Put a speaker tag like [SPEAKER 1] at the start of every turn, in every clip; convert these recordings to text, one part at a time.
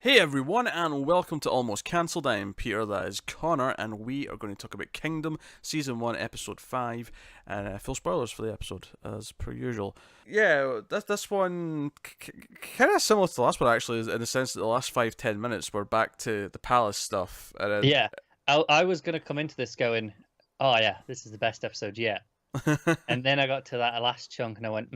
[SPEAKER 1] Hey everyone, and welcome to Almost Cancelled. I am Peter, that is Connor, and we are going to talk about Kingdom, Season 1, Episode 5, and full spoilers for the episode, as per usual. Yeah, this one, kind of similar to the last one actually, in the sense that the last 5-10 minutes were back to the palace stuff. And then...
[SPEAKER 2] Yeah, I was going to come into this going, oh yeah, this is the best episode yet. And then I got to that last chunk and I went,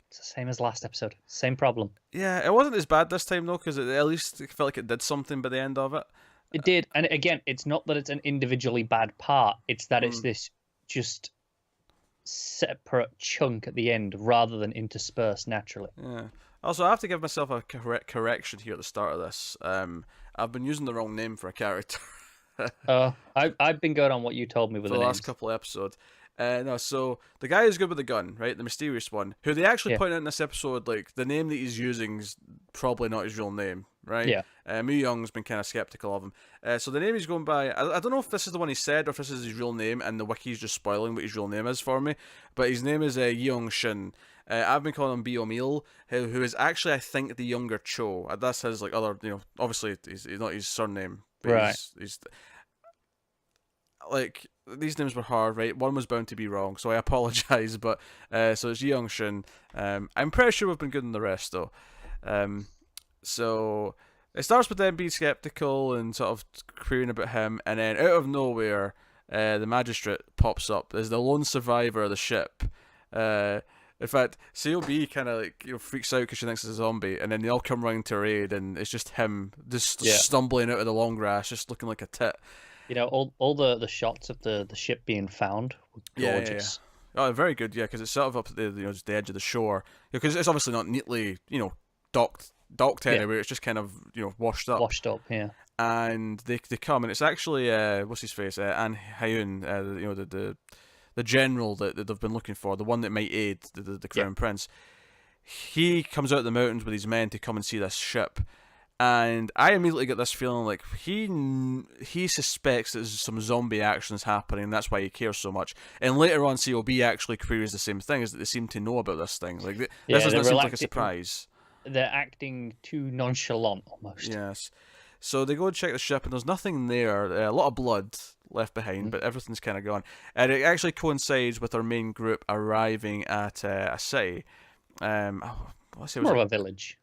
[SPEAKER 2] it's the same as last episode. Same problem.
[SPEAKER 1] Yeah, it wasn't as bad this time though, because at least it felt like it did something by the end of it.
[SPEAKER 2] It did. And again, it's not that it's an individually bad part. It's that it's this just separate chunk at the end rather than interspersed naturally.
[SPEAKER 1] Yeah. Also, I have to give myself a correction here at the start of this. I've been using the wrong name for a character.
[SPEAKER 2] I've been going on what you told me with
[SPEAKER 1] for the last couple of episodes. No, so the guy who's good with the gun, right? The mysterious one, who they actually point out in this episode, like the name that he's using is probably not his real name, right?
[SPEAKER 2] Yeah.
[SPEAKER 1] Mu Young's been kind of skeptical of him. So the name he's going by, I don't know if this is the one he said or if this is his real name, and the wiki's just spoiling what his real name is for me. But his name is Young-shin. I've been calling him Bio-meal, who is actually, I think, the younger Cho. That's his like other, obviously he's not his surname, but
[SPEAKER 2] right?
[SPEAKER 1] He's like, these names were hard, right? One was bound to be wrong, so I apologize. But so it's Young-shin. I'm pretty sure we've been good in the rest though. So it starts with them being skeptical and sort of querying about him, and then out of nowhere, the magistrate pops up as the lone survivor of the ship. In fact, COB kind of like freaks out because she thinks it's a zombie, and then they all come round to her aid, and it's just him just stumbling out of the long grass, just looking like a tit.
[SPEAKER 2] All the shots of the ship being found were gorgeous.
[SPEAKER 1] Yeah. Oh, very good, yeah, because it's sort of up at the just the edge of the shore, because it's obviously not neatly docked anywhere. It's just kind of washed up.
[SPEAKER 2] Washed up, yeah.
[SPEAKER 1] And they come, and it's actually what's his face, An Hyun, the general that they've been looking for, the one that might aid the Crown Prince. He comes out of the mountains with his men to come and see this ship. And I immediately get this feeling like he suspects that there's some zombie actions happening, and that's why he cares so much. And later on, COB actually queries the same thing, is that they seem to know about this thing. Like this doesn't seem like a surprise.
[SPEAKER 2] They're acting too nonchalant, almost.
[SPEAKER 1] Yes. So they go and check the ship, and there's nothing there. A lot of blood left behind, but everything's kind of gone. And it actually coincides with our main group arriving at a city.
[SPEAKER 2] More of a village.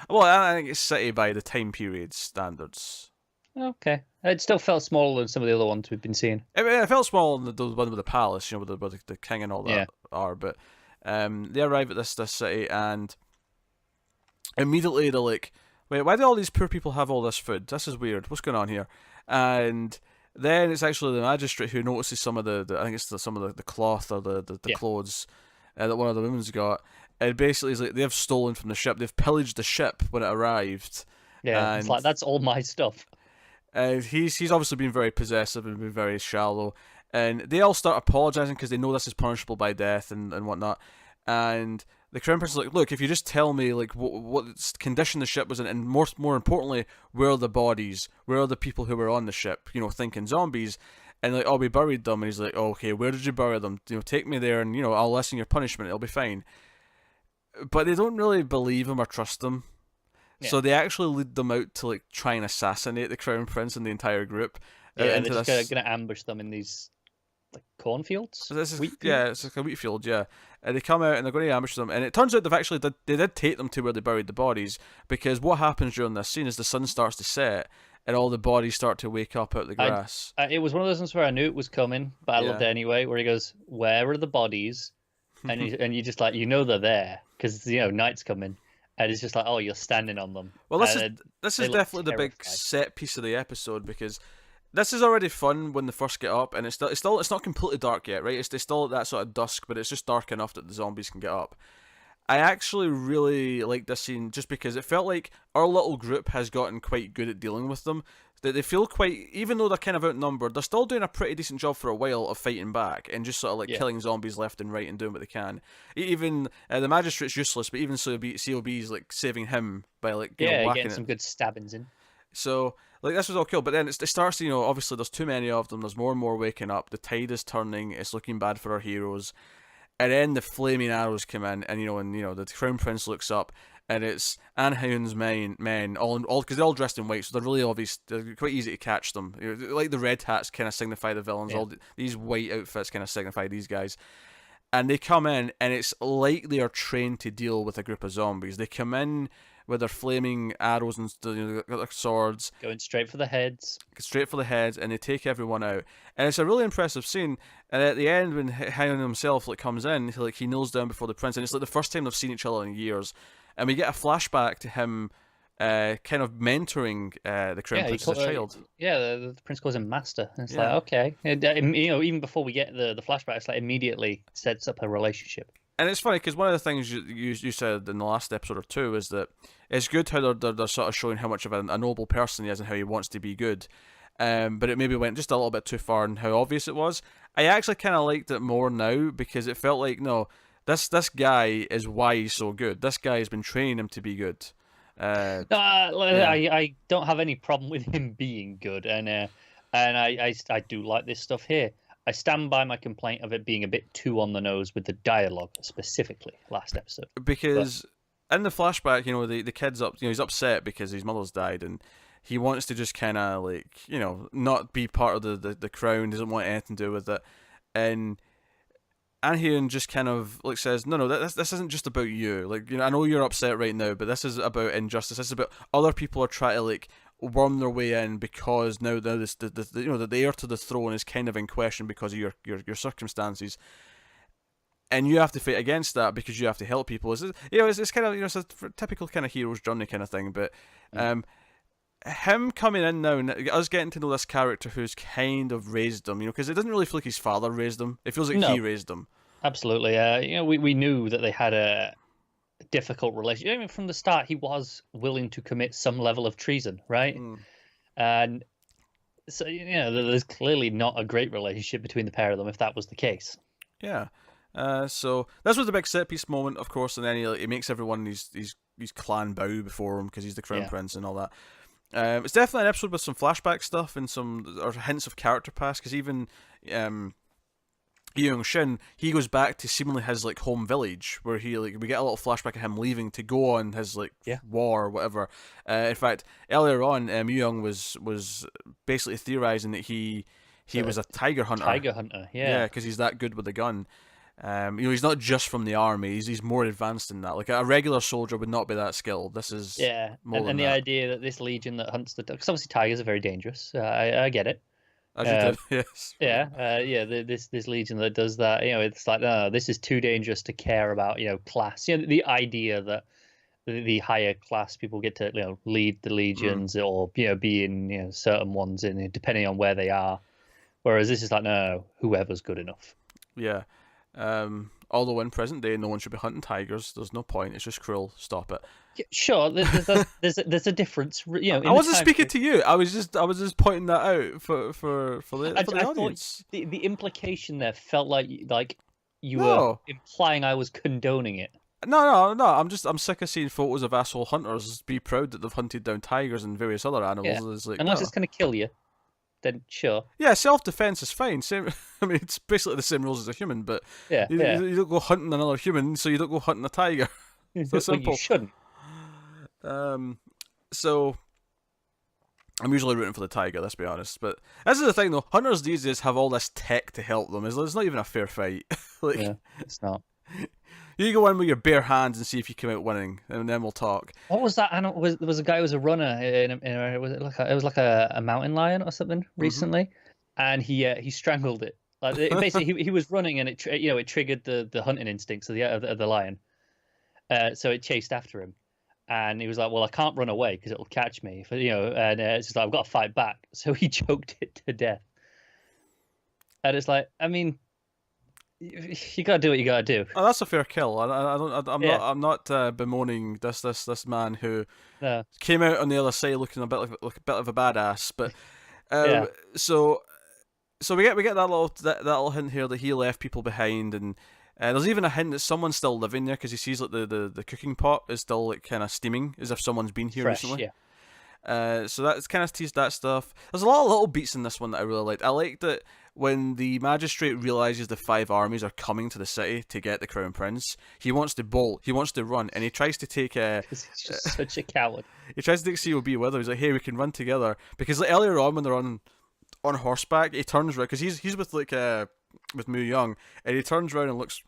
[SPEAKER 1] Well, I think it's city by the time period standards.
[SPEAKER 2] Okay. It still felt smaller than some of the other ones we've been seeing.
[SPEAKER 1] It felt smaller than the one with the palace, where the king and all that are. But they arrive at this city, and immediately they're like, wait, why do all these poor people have all this food? This is weird. What's going on here? And then it's actually the magistrate who notices some of I think it's some of the cloth or the clothes that one of the women's got. And basically, it's like they've stolen from the ship. They've pillaged the ship when it arrived.
[SPEAKER 2] Yeah, it's like, that's all my stuff.
[SPEAKER 1] He's obviously been very possessive and been very shallow. And they all start apologising because they know this is punishable by death and whatnot. And the Crown Prince is like, look, if you just tell me like what condition the ship was in, and more importantly, where are the bodies? Where are the people who were on the ship? Thinking zombies. And like, oh, we buried them. And he's like, oh, okay, where did you bury them? Take me there, and I'll lessen your punishment. It'll be fine. But they don't really believe him or trust him. Yeah. So they actually lead them out to like try and assassinate the Crown Prince and the entire group.
[SPEAKER 2] Yeah, they're just going to ambush them in these like cornfields.
[SPEAKER 1] It's like a wheat field. Yeah, and they come out and they're going to ambush them. And it turns out they did take them to where they buried the bodies, because what happens during this scene is the sun starts to set and all the bodies start to wake up out of the grass.
[SPEAKER 2] It was one of those ones where I knew it was coming, but I loved it anyway. Where he goes, "Where are the bodies?" And you just like they're there because night's coming, and it's just like, oh, you're standing on them.
[SPEAKER 1] Well, this is definitely the big set piece of the episode, because this is already fun when they first get up, and it's not completely dark yet, right? It's still at that sort of dusk, but it's just dark enough that the zombies can get up. I actually really like this scene just because it felt like our little group has gotten quite good at dealing with them. That they feel quite, even though they're kind of outnumbered, they're still doing a pretty decent job for a while of fighting back and just sort of like killing zombies left and right and doing what they can. Even the magistrate's useless, but even COB's like saving him by like
[SPEAKER 2] getting some good stabbings in.
[SPEAKER 1] So like this was all cool, but then it starts to obviously there's too many of them. There's more and more waking up. The tide is turning. It's looking bad for our heroes. And then the flaming arrows come in, and the Crown Prince looks up, and it's An Hyun's men, all because they're all dressed in white, so they're really obvious. They're quite easy to catch them. Like the red hats kind of signify the villains. All these white outfits kind of signify these guys. And they come in, and it's like they are trained to deal with a group of zombies. They come in with their flaming arrows and their swords,
[SPEAKER 2] going straight for the heads,
[SPEAKER 1] and they take everyone out. And it's a really impressive scene. And at the end, when Hyun himself comes in, he kneels down before the prince, and it's like the first time they've seen each other in years. And we get a flashback to him kind of mentoring the Crown Prince as a child.
[SPEAKER 2] The Prince calls him Master. And it's like, okay. And, even before we get the flashback, it's like immediately sets up a relationship.
[SPEAKER 1] And it's funny because one of the things you said in the last episode or two is that it's good how they're sort of showing how much of a noble person he is and how he wants to be good. But it maybe went just a little bit too far in how obvious it was. I actually kind of liked it more now because it felt like, no, this guy is why he's so good. This guy has been training him to be good.
[SPEAKER 2] I don't have any problem with him being good, and I do like this stuff here. I stand by my complaint of it being a bit too on the nose with the dialogue, specifically last episode.
[SPEAKER 1] Because in the flashback, the kid's he's upset because his mother's died, and he wants to just kind of not be part of the crown. Doesn't want anything to do with it, and An-hyun just kind of says, no, this isn't just about you. I know you're upset right now, but this is about injustice. This is about other people are trying to worm their way in because now this the heir to the throne is kind of in question because of your circumstances, and you have to fight against that because you have to help people. It's kind of it's a typical kind of hero's journey kind of thing, but him coming in now and us getting to know this character who's kind of raised him, because it doesn't really feel like his father raised him. It feels like he raised him.
[SPEAKER 2] Absolutely. We knew that they had a difficult relationship. I mean, from the start, he was willing to commit some level of treason, right? And so, there's clearly not a great relationship between the pair of them if that was the case.
[SPEAKER 1] Yeah. So this was the big set piece moment, of course, and then he makes everyone his clan bow before him because he's the crown prince and all that. It's definitely an episode with some flashback stuff and some hints of character past, because even Young-shin, he goes back to seemingly his home village where he we get a little flashback of him leaving to go on his war or whatever. In fact, earlier on, Young was basically theorizing that he was a tiger hunter. Yeah, because he's that good with a gun. He's not just from the army. He's more advanced than that. A regular soldier would not be that skilled. This is more than
[SPEAKER 2] the
[SPEAKER 1] that.
[SPEAKER 2] idea that this legion that hunts because obviously tigers are very dangerous. I get it.
[SPEAKER 1] As you did, yes.
[SPEAKER 2] This legion that does that. It's like, no, this is too dangerous to care about. Class. The idea that the higher class people get to lead the legions or be in certain ones depending on where they are, whereas this is like, no, whoever's good enough.
[SPEAKER 1] Yeah. Although in present day, no one should be hunting tigers. There's no point. It's just cruel. Stop it.
[SPEAKER 2] Yeah, sure, there's a difference.
[SPEAKER 1] I wasn't speaking to you. I was just pointing that out for the audience.
[SPEAKER 2] The implication there felt like you were implying I was condoning it.
[SPEAKER 1] No. I'm sick of seeing photos of asshole hunters be proud that they've hunted down tigers and various other animals.
[SPEAKER 2] Yeah. Unless it's going to kill you. Then sure.
[SPEAKER 1] Yeah, self-defense is fine. It's basically the same rules as a human, but you don't go hunting another human, so you don't go hunting a tiger. So simple.
[SPEAKER 2] You shouldn't.
[SPEAKER 1] So I'm usually rooting for the tiger, let's be honest. But this is the thing, though. Hunters these days have all this tech to help them. It's not even a fair fight.
[SPEAKER 2] It's not.
[SPEAKER 1] You go in with your bare hands and see if you come out winning, and then we'll talk.
[SPEAKER 2] What was that? There was a guy who was a runner. It was like a mountain lion or something recently, and he strangled it. Basically, he was running, and it triggered the hunting instincts of the lion. So it chased after him, and he was like, "Well, I can't run away because it'll catch me." And it's just like, I've got to fight back. So he choked it to death. And it's like, I mean, you gotta do what you gotta do.
[SPEAKER 1] Oh, that's a fair kill. I'm not bemoaning this man who came out on the other side looking a bit like a bit of a badass. But so we get that little hint here that he left people behind, and there's even a hint that someone's still living there because he sees the cooking pot is still kind of steaming as if someone's been here recently. So that's kind of teased that stuff. There's a lot of little beats in this one that I really liked. I like that when the magistrate realizes the 5 armies are coming to the city to get the crown prince, he wants to bolt, he wants to run, and he tries to take
[SPEAKER 2] Because he's just such a coward.
[SPEAKER 1] he tries to take COB with him. He's like, "Hey, we can run together." Because like, earlier on when they're on horseback, he turns around because he's with like with Mu Young, and he turns around and looks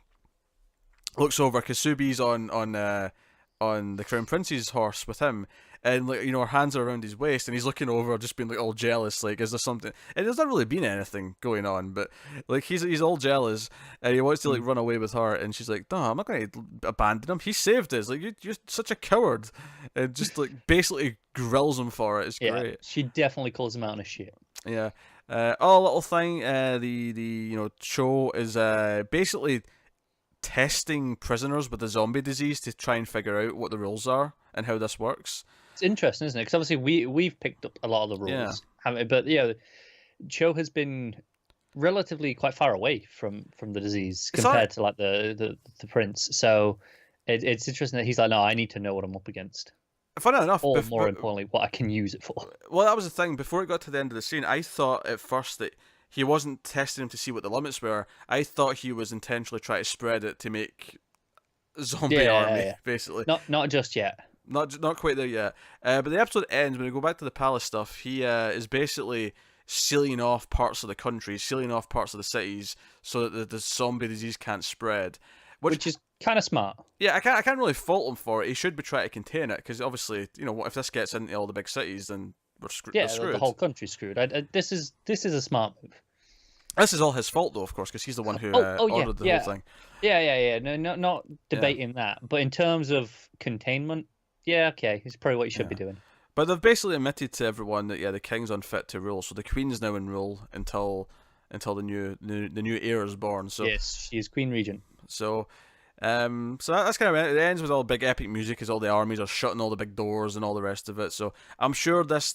[SPEAKER 1] over because Subi's on the crown prince's horse with him, and like, you know, her hands are around his waist, and he's looking over, just being like all jealous, like, is there something? And there's not really been anything going on, but like he's all jealous, and he wants to like run away with her, and she's like, "No, I'm not going to abandon him. He saved us. Like, you're such a coward," and just like basically grills him for it. It's great.
[SPEAKER 2] She definitely calls him out on his shit.
[SPEAKER 1] Yeah. Oh, little thing. The Cho is basically testing prisoners with the zombie disease to try and figure out what the rules are and how this works.
[SPEAKER 2] It's interesting, isn't it? Because obviously we've picked up a lot of the rules, but Cho has been relatively quite far away from the disease compared to like the prince. So it's interesting that he's like, no, I need to know what I'm up against.
[SPEAKER 1] Funny enough,
[SPEAKER 2] or more importantly, what I can use it for.
[SPEAKER 1] Well, that was the thing. Before it got to the end of the scene, I thought at first that he wasn't testing him to see what the limits were. I thought he was intentionally trying to spread it to make a zombie army, basically.
[SPEAKER 2] Not just yet.
[SPEAKER 1] Not quite there yet. But the episode ends when we go back to the palace stuff. He is basically sealing off parts of the country, sealing off parts of the cities, so that the zombie disease can't spread.
[SPEAKER 2] Which is kind of smart.
[SPEAKER 1] Yeah, I can't really fault him for it. He should be trying to contain it, because obviously, you know, what if this gets into all the big cities, then we're screwed.
[SPEAKER 2] Yeah, the whole country's screwed. This is a smart move.
[SPEAKER 1] This is all his fault, though, of course, because he's the one who ordered the whole thing.
[SPEAKER 2] Yeah. No, not debating that. But in terms of containment, yeah, okay, it's probably what you should be doing.
[SPEAKER 1] But they've basically admitted to everyone that the king's unfit to rule, so the queen's now in rule until the new heir is born. So
[SPEAKER 2] yes, she is queen regent.
[SPEAKER 1] So that's kind of it. It ends with all big epic music as all the armies are shutting all the big doors and all the rest of it. So I'm sure this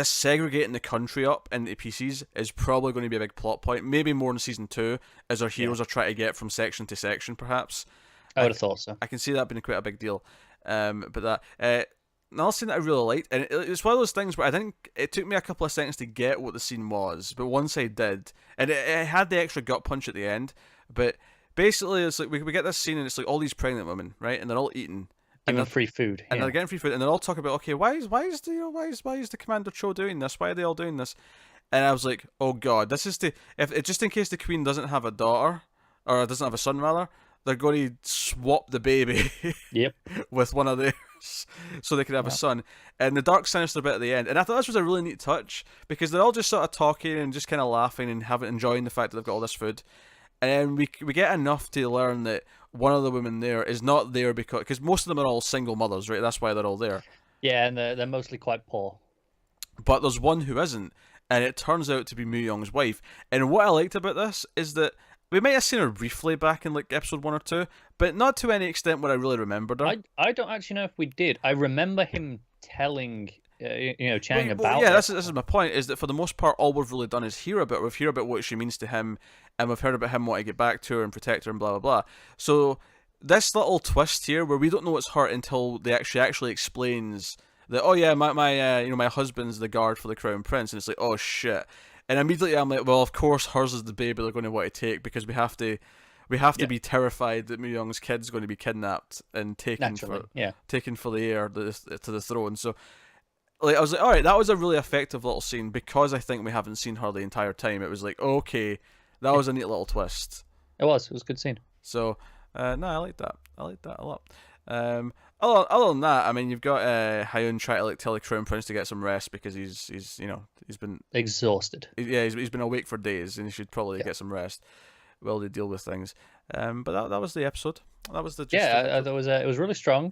[SPEAKER 1] segregating the country up into pieces is probably going to be a big plot point. Maybe more in season 2, as our heroes are trying to get from section to section, perhaps.
[SPEAKER 2] I would have thought so.
[SPEAKER 1] I can see that being quite a big deal. But that another scene that I really liked, and it's one of those things where it took me a couple of seconds to get what the scene was, but once I did, and it had the extra gut punch at the end. But basically, it's like we get this scene, and it's like all these pregnant women, right, and they're all eating.
[SPEAKER 2] Given free food,
[SPEAKER 1] and they're getting free food, and they're all talking about, okay, why is the Commander Cho doing this? Why are they all doing this? And I was like, oh god, this is just in case the Queen doesn't have a daughter, or doesn't have a son rather, they're going to swap the baby with one of theirs so they can have a son. And the dark sinister bit at the end, and I thought this was a really neat touch, because they're all just sort of talking and just kind of laughing and enjoying the fact that they've got all this food. And then we get enough to learn that one of the women there is not there because most of them are all single mothers, right? That's why they're all there.
[SPEAKER 2] Yeah, and they're mostly quite poor.
[SPEAKER 1] But there's one who isn't, and it turns out to be Mu Young's wife. And what I liked about this is that we might have seen her briefly back in like episode 1 or 2, but not to any extent what I really remembered her.
[SPEAKER 2] I don't actually know if we did. I remember him telling Chang about.
[SPEAKER 1] Yeah, this is my point. Is that for the most part, all we've really done is hear about her. We've heard about what she means to him, and we've heard about him wanting to get back to her and protect her and blah blah blah. So this little twist here, where we don't know it's her until they actually explains that, oh yeah, my husband's the guard for the crown prince, and it's like, oh shit. And immediately I'm like, well, of course hers is the baby they're going to want to take, because we have to be terrified that Mu Young's kid's going to be kidnapped and taken for the heir to the throne. So like I was like, all right, that was a really effective little scene, because I think we haven't seen her the entire time. It was like, okay, that was a neat little twist.
[SPEAKER 2] It was a good scene.
[SPEAKER 1] So no, I like that. I like that a lot. Other than that, I mean, you've got Ji-Hoon trying to like tell the crown prince to get some rest, because he's been
[SPEAKER 2] exhausted.
[SPEAKER 1] He's been awake for days, and he should probably get some rest while they deal with things. But that was the episode. That was the gist
[SPEAKER 2] it was really strong.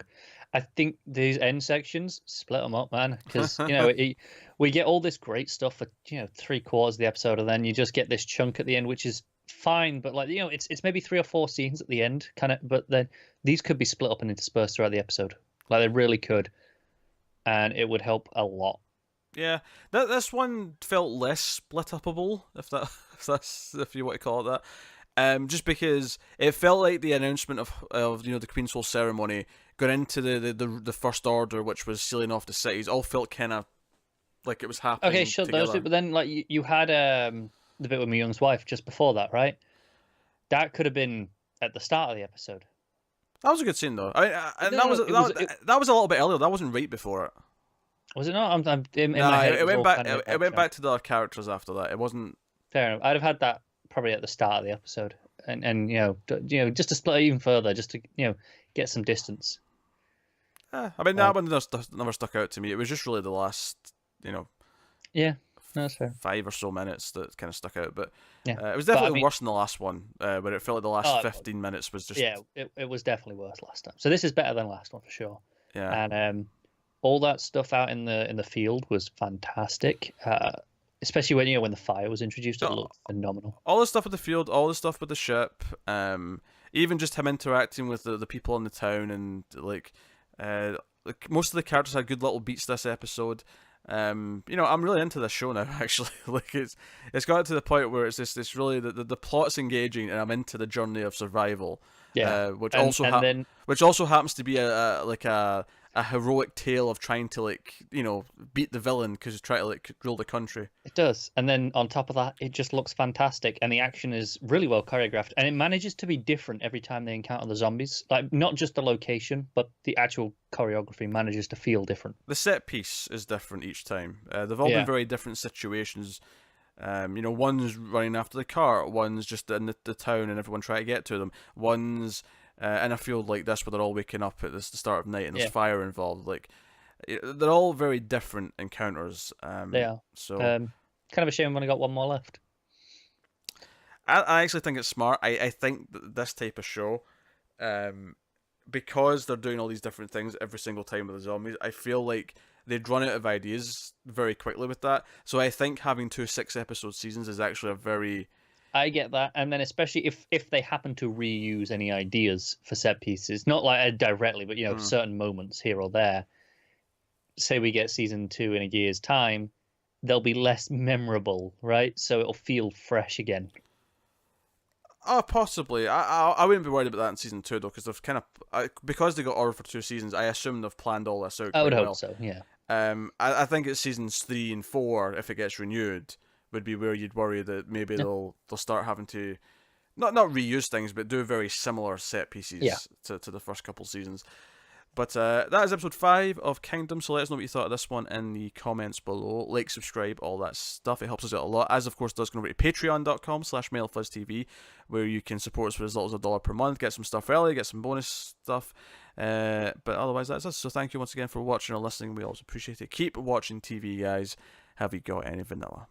[SPEAKER 2] I think these end sections split them up, man, because we get all this great stuff for 3/4 of the episode, and then you just get this chunk at the end, which is fine, but like it's maybe 3 or 4 scenes at the end, kind of. But then these could be split up and interspersed throughout the episode, like they really could, and it would help a lot.
[SPEAKER 1] Yeah, this one felt less split upable, if you want to call it that. Just because it felt like the announcement of the Queen's Soul ceremony going into the First Order, which was sealing off the cities, all felt kind of like it was happening.
[SPEAKER 2] Okay, sure, those
[SPEAKER 1] together.
[SPEAKER 2] two, but then like you had the bit with Young's wife just before that, right? That could have been at the start of the episode.
[SPEAKER 1] That was a good scene though. I mean, and
[SPEAKER 2] No, no,
[SPEAKER 1] that was a little bit earlier. That wasn't right before it.
[SPEAKER 2] Was it not? I'm in
[SPEAKER 1] No,
[SPEAKER 2] my head.
[SPEAKER 1] it went
[SPEAKER 2] all
[SPEAKER 1] back.
[SPEAKER 2] kind of
[SPEAKER 1] It went back to the other characters after that. It wasn't.
[SPEAKER 2] Fair enough. I'd have had that probably at the start of the episode, and just to split it even further, just to get some distance.
[SPEAKER 1] I mean, that one never stuck out to me. It was just really the last,
[SPEAKER 2] Yeah, no, that's fair.
[SPEAKER 1] 5 or so minutes that kind of stuck out. But
[SPEAKER 2] Yeah,
[SPEAKER 1] it was definitely
[SPEAKER 2] I mean,
[SPEAKER 1] worse than the last one, where it felt like the last 15 minutes was just.
[SPEAKER 2] Yeah, it was definitely worse last time. So this is better than last one for sure.
[SPEAKER 1] Yeah.
[SPEAKER 2] And all that stuff out in the field was fantastic. Especially when the fire was introduced, it looked phenomenal.
[SPEAKER 1] All the stuff with the field, all the stuff with the ship, even just him interacting with the people in the town, and like most of the characters had good little beats this episode. I'm really into this show now. Actually, like it's got to the point where it's really the plot's engaging, and I'm into the journey of survival.
[SPEAKER 2] Yeah,
[SPEAKER 1] which also happens to be a heroic tale of trying to beat the villain because he's trying to rule the country.
[SPEAKER 2] It does, and then on top of that, it just looks fantastic, and the action is really well choreographed, and it manages to be different every time they encounter the zombies. Like not just the location, but the actual choreography manages to feel different.
[SPEAKER 1] The set piece is different each time. They've all been very different situations. One's running after the car, one's just in the town and everyone trying to get to them. One's in a field like this where they're all waking up at the start of night and there's fire involved. Like they're all very different encounters.
[SPEAKER 2] They are.
[SPEAKER 1] So
[SPEAKER 2] kind of a shame I've only got one more left.
[SPEAKER 1] I actually think it's smart. I think that this type of show, because they're doing all these different things every single time with the zombies, I feel like they'd run out of ideas very quickly with that. So I think having 2 6-episode seasons is actually a very...
[SPEAKER 2] I get that, and then especially if they happen to reuse any ideas for set pieces, not like directly, but certain moments here or there. Say we get season 2 in a year's time, they'll be less memorable, right? So it'll feel fresh again.
[SPEAKER 1] Oh, possibly. I wouldn't be worried about that in season 2 though, because they've because they got ordered for 2 seasons. I assume they've planned all this out.
[SPEAKER 2] I would
[SPEAKER 1] hope
[SPEAKER 2] well. So, yeah.
[SPEAKER 1] I think it's seasons 3 and 4, if it gets renewed, would be where you'd worry that maybe they'll start having to not reuse things, but do very similar set pieces to the first couple seasons. But that is episode 5 of Kingdom, so let us know what you thought of this one in the comments below. Like, subscribe, all that stuff. It helps us out a lot. As, of course, does go over to patreon.com/MailFuzzTV, where you can support us for as little as $1 per month, get some stuff early, get some bonus stuff. But otherwise, that's us. So thank you once again for watching or listening. We always appreciate it. Keep watching TV, guys. Have you got any vanilla?